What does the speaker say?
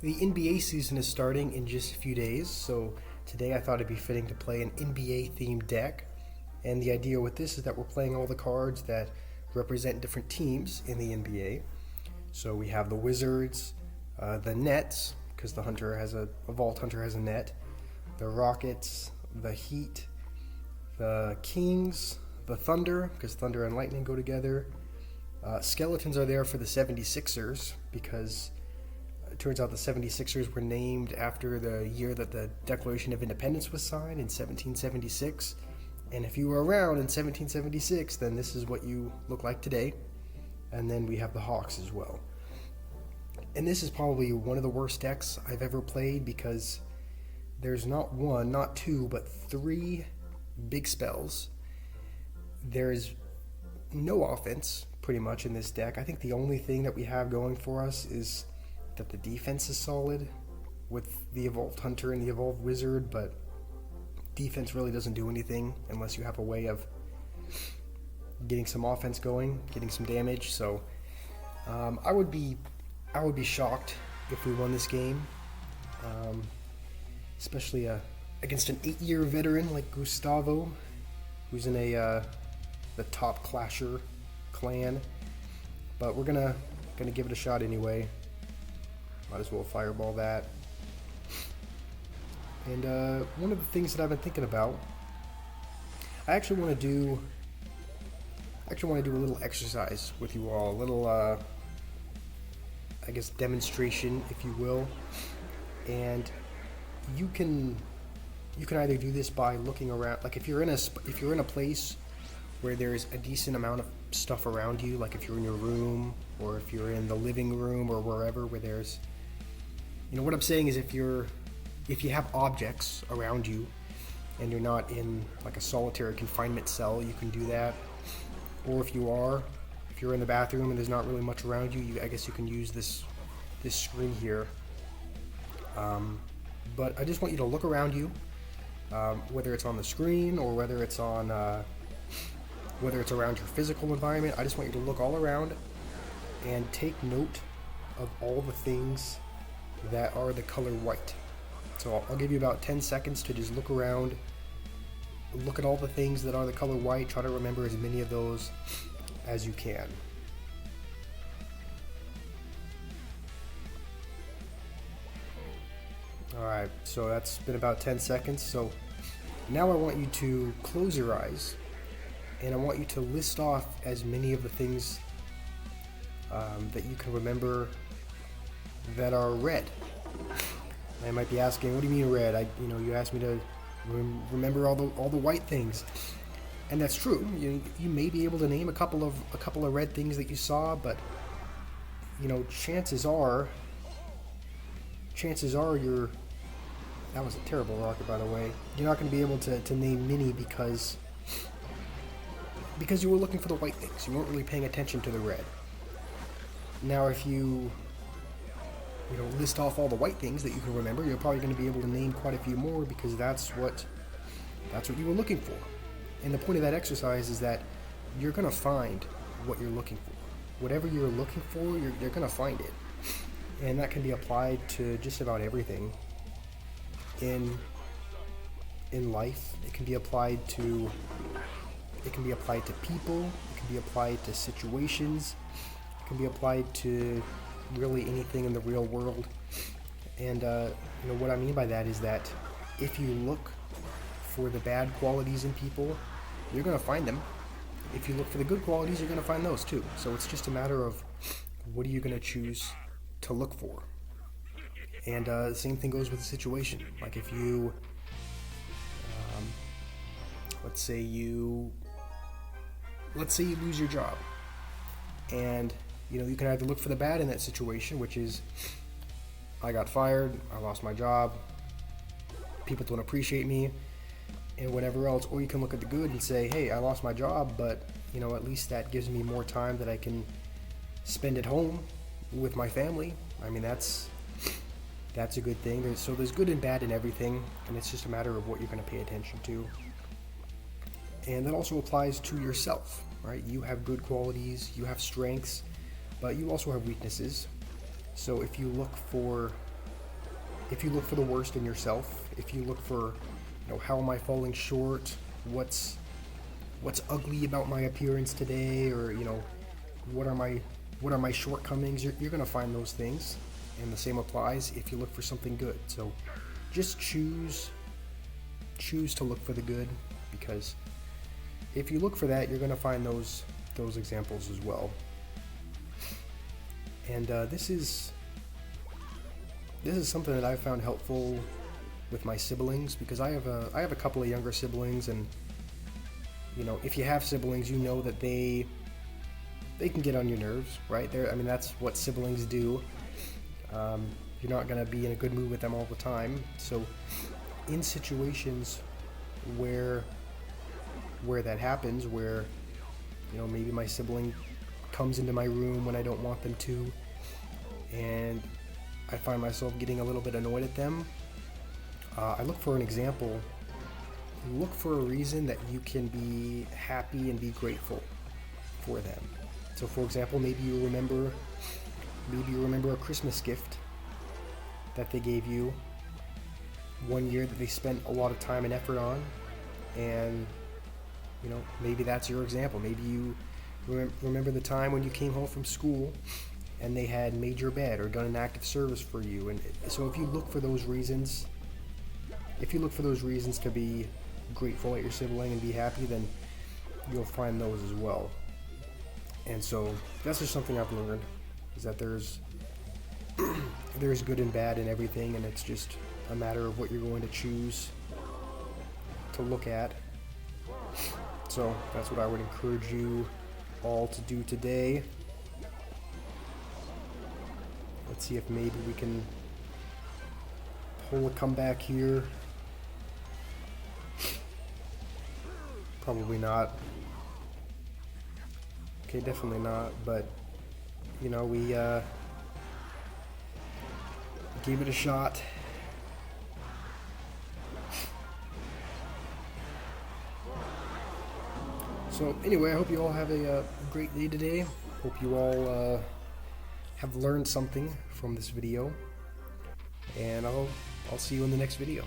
The NBA season is starting in just a few days, so today I thought it'd be fitting to play an NBA themed deck. And the idea with this is that we're playing all the cards that represent different teams in the NBA. So we have the Wizards, the Nets, because the Vault Hunter has a net, the Rockets, the Heat, the Kings, the Thunder, because Thunder and Lightning go together. Skeletons are there for the 76ers, because it turns out the 76ers were named after the year that the Declaration of Independence was signed in 1776. And if you were around in 1776, then this is what you look like today. And then we have the Hawks as well. And this is probably one of the worst decks I've ever played, because there's not one, not two, but three big spells. There's no offense, pretty much, in this deck. I think the only thing that we have going for us is that the defense is solid with the Evolved Hunter and the Evolved Wizard, but defense really doesn't do anything unless you have a way of getting some offense going, getting some damage. So I would be shocked if we won this game, especially against an 8-year veteran like Gustavo, who's in the top Clasher clan. But we're gonna give it a shot anyway. Might as well fireball that. And one of the things that I've been thinking about, I actually want to do a little exercise with you all, a little I guess demonstration, if you will. And you can either do this by looking around, like if you're in a place where there's a decent amount of stuff around you, like if you're in your room or if you're in the living room or wherever where there's, what I'm saying is if you have objects around you and you're not in like a solitary confinement cell, you can do that. Or if you're in the bathroom and there's not really much around you, I guess you can use this screen here. But I just want you to look around you, whether it's on the screen or whether it's around your physical environment. I just want you to look all around and take note of all the things that are the color white. So I'll give you about 10 seconds to just look around, look at all the things that are the color white, try to remember as many of those as you can. Alright, so that's been about 10 seconds. So now I want you to close your eyes and I want you to list off as many of the things that you can remember that are red. I might be asking, what do you mean red? You asked me to remember all the white things, and that's true. You may be able to name a couple of red things that you saw, but chances are that was a terrible rocket, by the way. You're not going to be able to name many because you were looking for the white things. You weren't really paying attention to the red. Now, if you list off all the white things that you can remember, you're probably going to be able to name quite a few more, because that's what you were looking for. And the point of that exercise is that you're going to find what you're looking for. Whatever you're looking for, you're going to find it. And that can be applied to just about everything in life. It can be applied to people, it can be applied to situations, it can be applied to really anything in the real world. And what I mean by that is that if you look for the bad qualities in people, you're going to find them. If you look for the good qualities, you're going to find those too. So it's just a matter of what are you going to choose to look for. And the same thing goes with the situation. Like if you let's say you lose your job, and you can either look for the bad in that situation, which is I got fired, I lost my job, people don't appreciate me, and whatever else. Or you can look at the good and say, hey, I lost my job, but at least that gives me more time that I can spend at home with my family. I mean, that's a good thing. So there's good and bad in everything, and it's just a matter of what you're going to pay attention to. And that also applies to yourself, right? You have good qualities, you have strengths, but you also have weaknesses. So if you look for if you look for the worst in yourself, if you look for, how am I falling short? What's ugly about my appearance today? Or, what are my shortcomings? You're going to find those things. And the same applies if you look for something good. So just choose to look for the good, because if you look for that, you're going to find those examples as well. And this is something that I found helpful with my siblings, because I have a couple of younger siblings, and if you have siblings, you know that they can get on your nerves, right? That's what siblings do. You're not going to be in a good mood with them all the time. So in situations where that happens, where maybe my sibling comes into my room when I don't want them to, and I find myself getting a little bit annoyed at them, I look for an example. Look for a reason that you can be happy and be grateful for them. So for example, maybe you remember a Christmas gift that they gave you one year that they spent a lot of time and effort on, and maybe that's your example. Maybe you remember the time when you came home from school and they had made your bed or done an active service for you. And so if you look for those reasons to be grateful at your sibling and be happy, then you'll find those as well. And so that's just something I've learned, is that there's good and bad in everything, and it's just a matter of what you're going to choose to look at. So that's what I would encourage you all to do today. Let's see if maybe we can pull a comeback here. Probably not. Okay, definitely not, but we gave it a shot. So anyway, I hope you all have a great day today. Hope you all have learned something from this video, and I'll see you in the next video.